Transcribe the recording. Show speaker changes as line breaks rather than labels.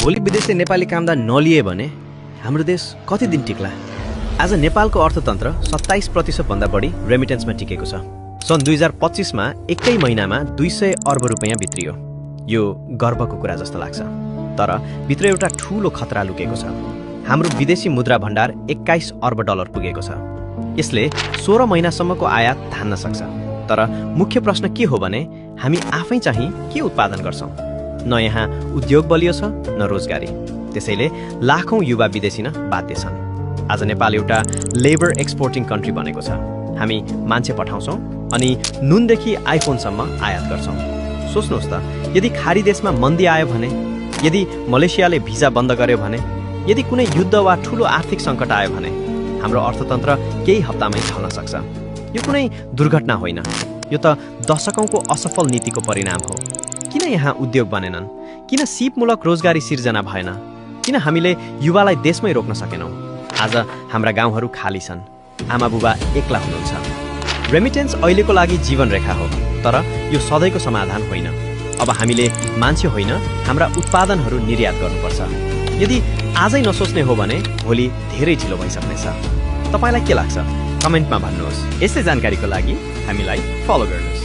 भोलि विदेशले नेपाली कामदार नलिए भने हाम्रो देश कति दिन टिक्ला? आज नेपालको अर्थतन्त्र 27% भन्दा बढी रेमिटेन्समा टिकेको छ। सन् 2025 मा एकै महिनामा 200 अर्ब रुपैयाँ भित्रियो। यो गर्वको कुरा जस्तो लाग्छ। तर भित्र एउटा ठूलो खतरा लुकेको छ। हाम्रो विदेशी मुद्रा भण्डार 21 अर्ब डलर पुगेको छ। यसले 16 महिनासम्मको आयात थाम्न सक्छ। तर मुख्य प्रश्न के हो भने हामी आफै चाहिँ के उत्पादन गर्छौं? न यहाँ उद्योग बलियो छ न रोजगारी। त्यसैले लाखौं युवा विदेशी न बाध्य छन्। आज नेपाल एउटा लेबर एक्सपोर्टिङ कन्ट्री बनेको छ। हामी मान्छे पठाउँछौं अनि नुनदेखि आइफोनसम्म आयात गर्छौं। सोच्नुहोस् त, यदि खाडी देशमा मन्दी आयो भने, यदि मलेसियाले भिजा बन्द गर्यो भने, यदि कुनै युद्ध वा ठूलो आर्थिक सङ्कट आयो भने हाम्रो अर्थतन्त्र केही हप्तामै चल्न सक्छ। यो कुनै दुर्घटना होइन, यो त दशकौंको असफल नीतिको परिणाम हो। किन यहाँ उद्योग बनेनन्? किन सिपमूलक रोजगारी सिर्जना भएन? किन हामीले युवालाई देशमै रोक्न सकेनौं? आज हाम्रा गाउँहरू खाली छन्। आमा बुबा एक्ला हुनुहुन्छ। रेमिटेन्स अहिलेको लागि जीवन रेखा हो, तर यो सधैँको समाधान होइन। अब हामीले मान्छे होइन, हाम्रा उत्पादनहरू निर्यात गर्नुपर्छ। यदि आजै नसोच्ने हो भने भोलि धेरै ढिलो भइसक्नेछ। तपाईलाई के लाग्छ? कमेन्टमा भन्नुहोस्। यस्तै जानकारीको लागि हामीलाई फलो गर्नुहोस्।